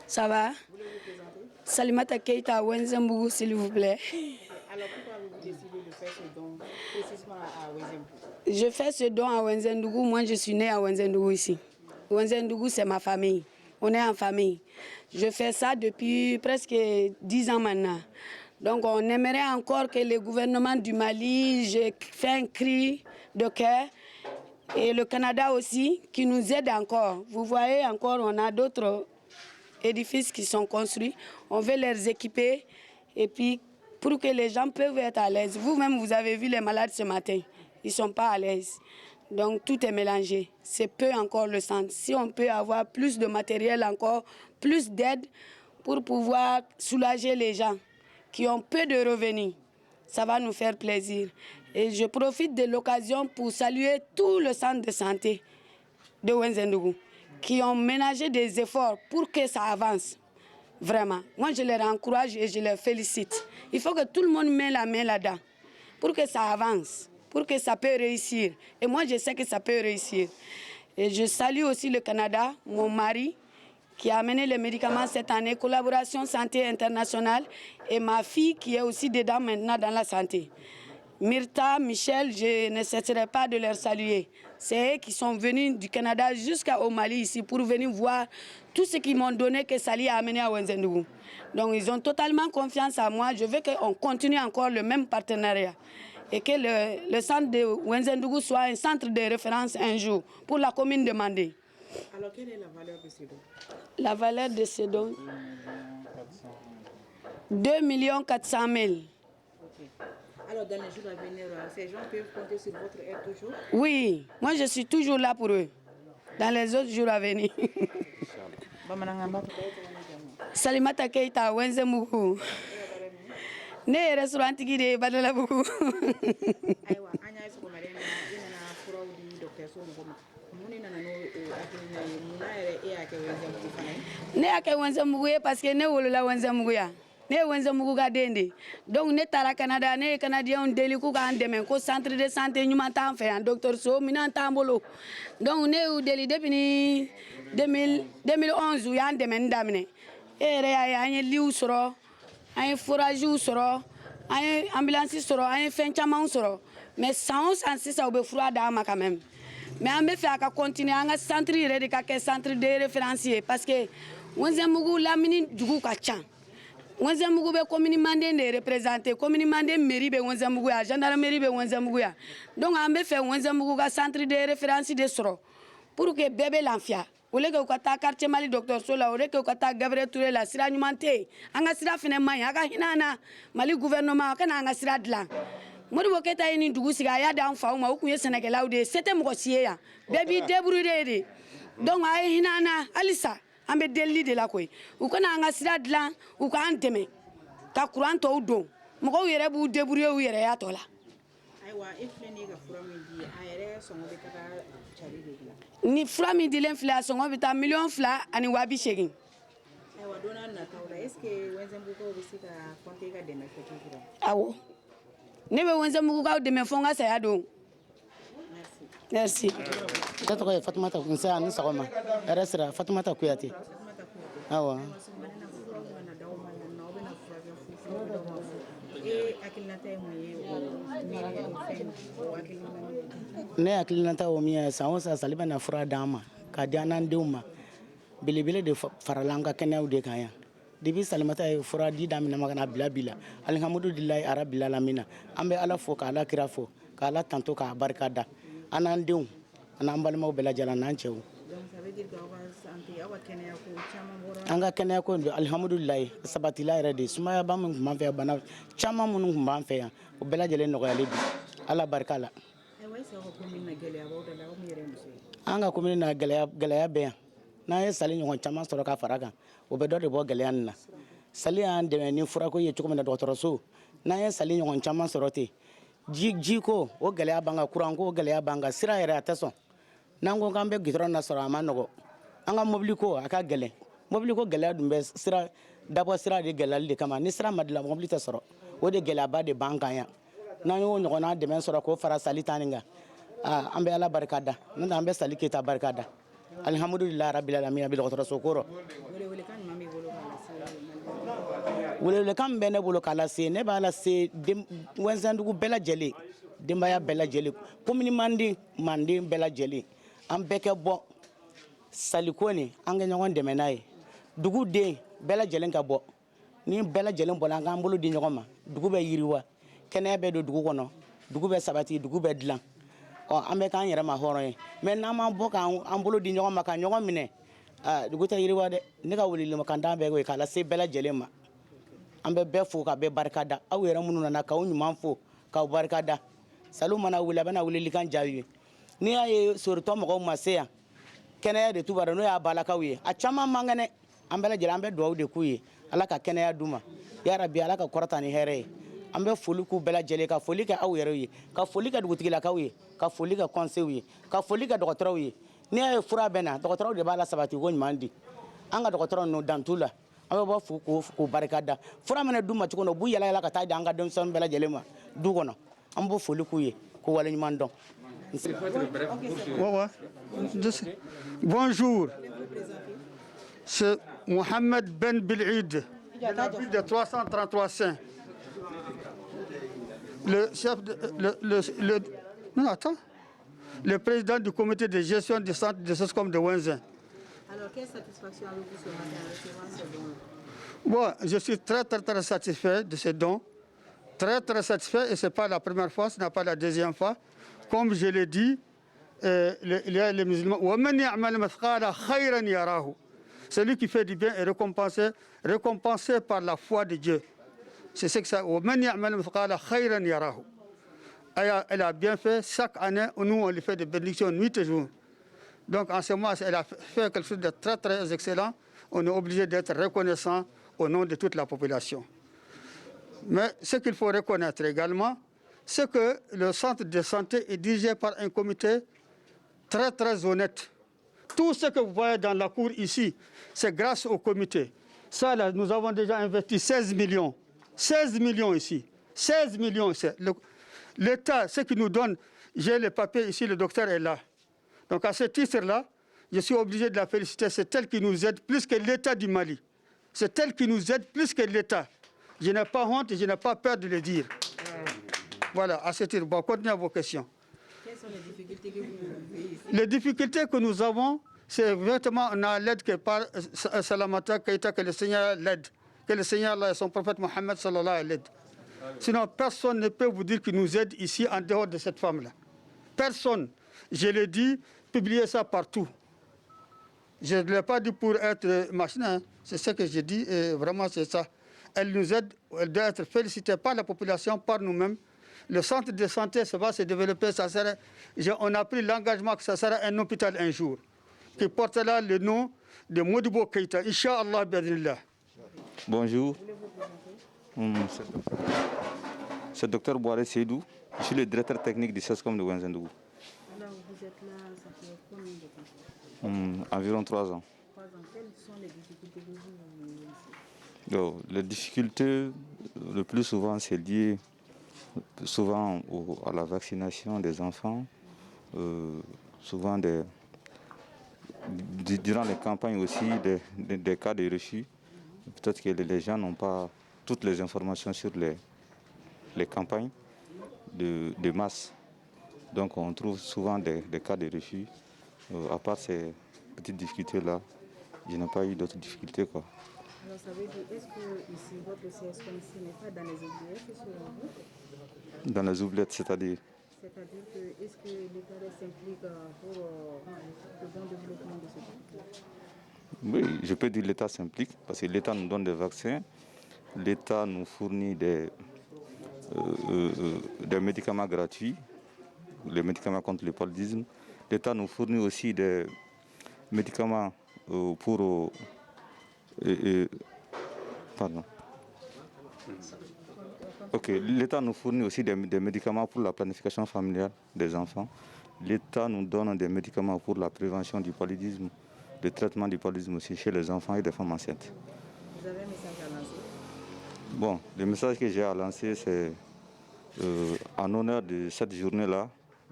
Ça va? Voulez-vous vous présenter? Salimata Keita Wenzembougou, s'il vous plaît. Alors pourquoi avez-vous décidé de faire ce don précisément à Wenzembougou? Je fais ce don à Wenzembougou. Moi, je suis née à Wenzembougou ici. Wenzembougou, c'est ma famille. On est en famille. Je fais ça depuis presque 10 ans maintenant. Donc, on aimerait encore que le gouvernement du Mali, je fais un cri de cœur, et le Canada aussi, qui nous aide encore. Vous voyez encore, on a d'autres édifices qui sont construits. On veut les équiper et puis pour que les gens peuvent être à l'aise. Vous-même, vous avez vu les malades ce matin. Ils ne sont pas à l'aise. Donc tout est mélangé. C'est peu encore le centre. Si on peut avoir plus de matériel encore, plus d'aide pour pouvoir soulager les gens qui ont peu de revenus, ça va nous faire plaisir. Et je profite de l'occasion pour saluer tout le centre de santé de Wenzembougou qui ont ménagé des efforts pour que ça avance. Vraiment. Moi, je les encourage et je les félicite. Il faut que tout le monde mette la main là-dedans pour que ça avance, pour que ça peut réussir. Et moi, je sais que ça peut réussir. Et je salue aussi le Canada, mon mari, qui a amené les médicaments cette année, collaboration santé internationale, et ma fille qui est aussi dedans maintenant dans la santé. Myrta, Michel, je ne cesserai pas de leur saluer. C'est eux qui sont venus du Canada jusqu'au Mali ici pour venir voir tout ce qu'ils m'ont donné que Sali a amené à Wenzembougou. Donc ils ont totalement confiance en moi. Je veux qu'on continue encore le même partenariat et que le centre de Wenzembougou soit un centre de référence un jour pour la commune de Mandé. Alors quelle est la valeur de ce don? La valeur de ce don 2 400 000. Okay. Alors dans les jours à venir, ces gens peuvent compter sur votre aide toujours? Oui, moi je suis toujours là pour eux, dans les autres jours à venir. Salimata Keita Wenzembougou. Ne restaurant tigi de Badalabougou. Aywa anya isko marena ina furaw di docteur so ngoma munina no akina muna ere ake Wenzembougou fana ne ake Wenzembougou parce que ne wolola Wenzembougou ya ne Wenzembougou ga dende donc ne tara Canada ne Canadien deli ku ga ndeme ko centre de santé nyuma tan fe en docteur so mina tambolo donc ne u deli depuis ni 2011 ya ndeme ndamne ere ya anya liu soro anya forage soro anya ambulance soro anya fen chama soro mais sans ça be froid dama quand même. Mais on veut faire continuer à centre de centre de référencier parce que Wenzembougou la mini du coup kacha. Wenzembougou be commune Mandé de représenter commune Mandé mairie be Wenzembougou ya gendarmerie be Wenzembougou ya. Donc on veut faire Wenzembougou ka centre de référence de soro pour que bébé l'enfia. Ole ke ukata quartier Mali docteur Sola ole ke ukata Gabriel Touré la sira nyumante anga sira fene maya aka hinana Mali gouvernement kana anga sira dlan. Modibo Keita ni dugu siga ya dan fa ma ku ye Sénégalais de c'était mo siye ya baby débrouiller de donc ay hinana alisa ambe deli de la koy u kana anga sira dlan u ka anteme ka courant to don mo yere bu débrouiller u yere ya tola aywa ifleni ga fura min di ayere songo be kaka chari de la ni fura min di len fla songo bita million fla ani wabi shegin aywa dona na tawla est ce que Wenzembougou be sika konte ga de na fura awo ne be Wenzembougou ka de me fonga saya don merci Tato ko Fatumata Kunsa ani sagoma resra Fatumata Kuyate awa ne akilinata o miya sanwo sa saliba na fura dama ka diana nduma bilibile de faralanga kenew de kanya dibi salimata e fura di damina magana bila alhamdulillah arabil alamin ambe ala fo ka ala kira fo ka ala tanto ka barkada anan dew anan balma bela jala nan cew donc ça veut dire que awa santé awa kenya ko chama bora anga kenya ko alhamdulillah sabati la rede suma ba mun man fe bana chama mun ban fe ya o bela jale no yale bi ala barkala e way sa ko min na gele aba da o mi yere musse anga ko min na gele ya be na ye sali nyon chama soro ka faraka o be do de bo gele an na sali an de ni fura ko ye chuko na docteur so na ye sali nyon chama soro te ji ko o gele ya banga kuran ko gele ya banga sira yere ataso nango kambe gitron na soro amanogo anga mobili ko aka gele mobili ko gele dumbe sira dabo sira de gele de kama ni sira madla mobili ta soro o de gele ba de banka ya na yo nyona de men soro ko fara sali taninga ambe ala barkada nda ambe sali Keita barkada alhamdulillah rabbil alamin bi dɔgɔtɔrɔso ko rɔ welewelekan bɛ ne bolo k'a lase ne b'a lase wɛnzɛndugu bɛɛ lajɛlen denbaya bɛɛ lajɛlen komini manden bɛɛ lajɛlen an bɛɛ kɛ bɔ saliko nin an kɛ ɲɔgɔn dɛmɛ n'a ye dugu den bɛɛ lajɛlen ka bɔ ni bɛɛ lajɛlen bɔra an k'an bolo di ɲɔgɔn ma dugu bɛ yiriwa kɛnɛya bɛ don dugu kɔnɔ dugu bɛ sabati dugu bɛ dilan an bɛ k'an yɛrɛ ma hɔrɔn ye mais n'an m'an bɔ k'an bolo di ɲɔgɔn ma ka ɲɔgɔn minɛ dugu tɛ yiriwa dɛ ne ka welewelekan da bɛ k'a lase bɛɛ lajɛlen ma an bɛ bɛɛ fo ka bɛɛ barika da aw yɛrɛ minnu nana k'aw ɲuman fo k'aw barika da salo mana wuli a bɛna welelikan jaabi ye n'i y'a ye sorotɔ mɔgɔw ma se yan kɛnɛya de t'u bara n'o y'a balakaw ye a caman man kɛnɛ an bɛɛ lajɛlen an bɛ dugawu de k'u ye ala ka kɛnɛya d'u ma yarabi ala ka kɔrɔta ni hɛrɛ ye an bɛ foli k'u bɛɛ lajɛlen ka foli kɛ aw yɛrɛ ye ka foli kɛ dugutigilakaw ye ka foli kɛ kɔnsew ye ka foli kɛ dɔgɔtɔrɔw ye n'i y'a ye fura bɛ na dɔgɔtɔrɔw de b'a la sabati ko ɲuman di an ka dɔgɔtɔrɔ ninnu dan t'u la an bɛ bɔ fo k'u barika da fura mana d'u ma cogo min u b'u yala yala ka taa di an ka denmisɛnninw bɛɛ lajɛlen ma du kɔnɔ an b'o foli k'u ye k'u waleɲuman dɔn. Bonjour, c'est Mohamed Ben Bil'id, de 333 Saint. Le chef le président du comité de gestion du centre de SOSCOM de Wenzin. Alors, quelle satisfaction avez-vous ce matin en recevant ce don? Bon, je suis très satisfait de ces dons. Très satisfait, et ce n'est pas la première fois, ce n'est pas la deuxième fois. Comme je l'ai dit, les musulmans, celui qui fait du bien est récompensé par la foi de Dieu. C'est ce que ça. Elle a bien fait. Chaque année, nous, on lui fait des bénédictions nuit et jour. Donc, en ce moment, elle a fait quelque chose de très excellent. On est obligé d'être reconnaissant au nom de toute la population. Mais ce qu'il faut reconnaître également, c'est que le centre de santé est dirigé par un comité très honnête. Tout ce que vous voyez dans la cour ici, c'est grâce au comité. Ça, là, nous avons déjà investi 16 millions. 16 millions ici. 16 millions ici. L'État, ce qui nous donne, j'ai les papiers ici, le docteur est là. Donc à ce titre-là, je suis obligé de la féliciter. C'est elle qui nous aide plus que l'État du Mali. C'est elle qui nous aide plus que l'État. Je n'ai pas honte et je n'ai pas peur de le dire. Voilà, à ce titre. Bon, continuez à vos questions. Quelles sont les difficultés que vous vivez ici? Les difficultés que nous avons, c'est exactement, on a l'aide que par Salamata Keïta, que le Seigneur l'aide. Que le Seigneur et son prophète Mohammed sallallahu alayhi wa sallam. Sinon, personne ne peut vous dire qu'il nous aide ici en dehors de cette femme-là. Personne. Je l'ai dit, publiez ça partout. Je ne l'ai pas dit pour être machin, hein. C'est ce que j'ai dit et vraiment c'est ça. Elle nous aide, elle doit être félicitée par la population, par nous-mêmes. Le centre de santé, ça va se développer. On a pris l'engagement que ça sera un hôpital un jour, qui portera le nom de Modibo Keïta, Inch'Allah, bi'adhnillah. Bonjour. C'est le Dr Boare Seydou. Je suis le directeur technique du SOSCOM de Wenzendou. Alors, vous êtes là, ça fait combien de temps? Environ 3 ans. 3 ans. Quelles sont les difficultés que vous vivez ici? Les difficultés, le plus souvent, c'est lié souvent à la vaccination des enfants, souvent durant les campagnes aussi des cas de refus. Peut-être que les gens n'ont pas toutes les informations sur les campagnes de masse. Donc on trouve souvent des cas de refus. À part ces petites difficultés-là, je n'ai pas eu d'autres difficultés, quoi. Alors ça veut dire, est-ce que ici, votre CSCOM ici n'est pas dans les oubliettes selon vous? Dans les oubliettes, c'est-à-dire? C'est-à-dire que, est-ce que l'État s'implique pour le bon développement de ce pays? Oui, je peux dire que l'État s'implique parce que l'État nous donne des vaccins, l'État nous fournit des médicaments gratuits, les médicaments contre le paludisme. L'État nous fournit aussi des médicaments pour... pardon. Ok, l'État nous fournit aussi des médicaments pour la planification familiale des enfants. L'État nous donne des médicaments pour la prévention du paludisme, le traitement du paludisme aussi chez les enfants et les femmes enceintes. Vous avez un message à lancer? Bon, le message que j'ai à lancer, c'est en honneur de cette journée-là.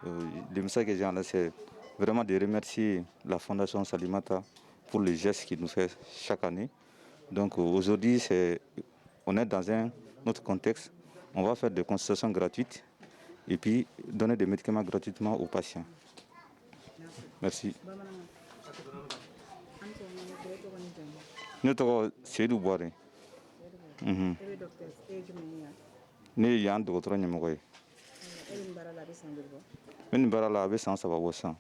Le message que j'ai à lancer, c'est vraiment de remercier la Fondation Salimata pour les gestes qu'il nous fait chaque année. Donc aujourd'hui, on est dans un autre contexte. On va faire des consultations gratuites et puis donner des médicaments gratuitement aux patients. Merci. Ne tɔgɔ Seydou Boire. Ne ye yan dɔgɔtɔrɔ ɲɛmɔgɔ ye. N bɛ baara la a bɛ san 3 bɔ sisan.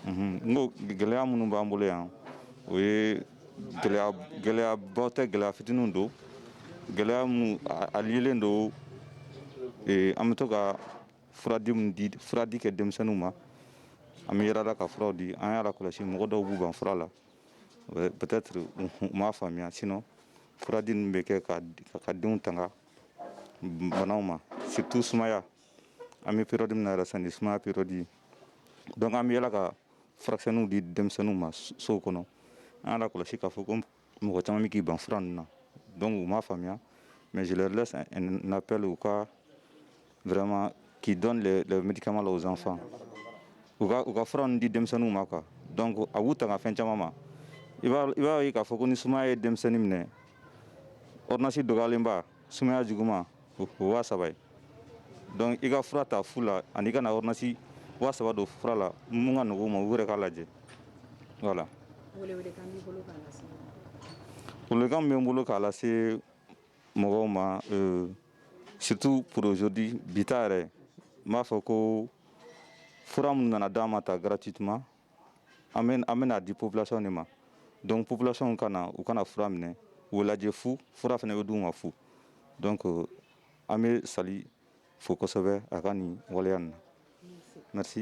N ko gɛlɛya minnu b'an bolo yan o ye gɛlɛyabaw tɛ, gɛlɛya fitininw don. Gɛlɛya minnu a lielen don an bɛ to ka fura di kɛ denmisɛnninw ma. An bɛ yala ka furaw di, an y'a lakɔlɔsi mɔgɔ dɔw b'u ban fura la. Peut-être u m'a faamuya, sinon fura di ninnu bɛ kɛ ka denw tanga banaw ma, surtout sumaya. An bɛ période min na yɛrɛ sisan nin sumaya période ye. Donc an bɛ yala ka furakisɛninw di denmisɛnninw ma sow kɔnɔ. An y'a lakɔlɔsi k'a fɔ ko mɔgɔ caman bɛ k'i ban fura ninnu na. Donc u m'a faamuya, mais je leur laisse un appel au cas vraiment qui donne les médicaments là aux enfants. U ka fura ninnu di denmisɛnninw ma quoi. Donc a b'u tanga fɛn caman ma. I b'a ye k'a fɔ ko ni sumaya ye denmisɛnnin minɛ, ordonnance dɔgɔyalenba, sumaya juguman, o 3000 ye. Donc i ka fura ta fu la ani ka na ordonnance 3000 don fura la mun ka nɔgɔ u ma u yɛrɛ k'a lajɛ. Voilà. Weleweelekan b'i bolo k'a lase? Weleweelekan min bɛ n bolo k'a lase mɔgɔw ma, surtout pour aujourd'hui, bi ta yɛrɛ, n b'a fɔ ko fura minnu nana d'an ma ta gratuitement, an bɛna di population de ma. Donc population u kana fura minɛ, u lajɛ fu, fura fana bɛ d'u ma fu. Donc an bɛ Sali fo kosɛbɛ a ka nin waleya nin na. Merci.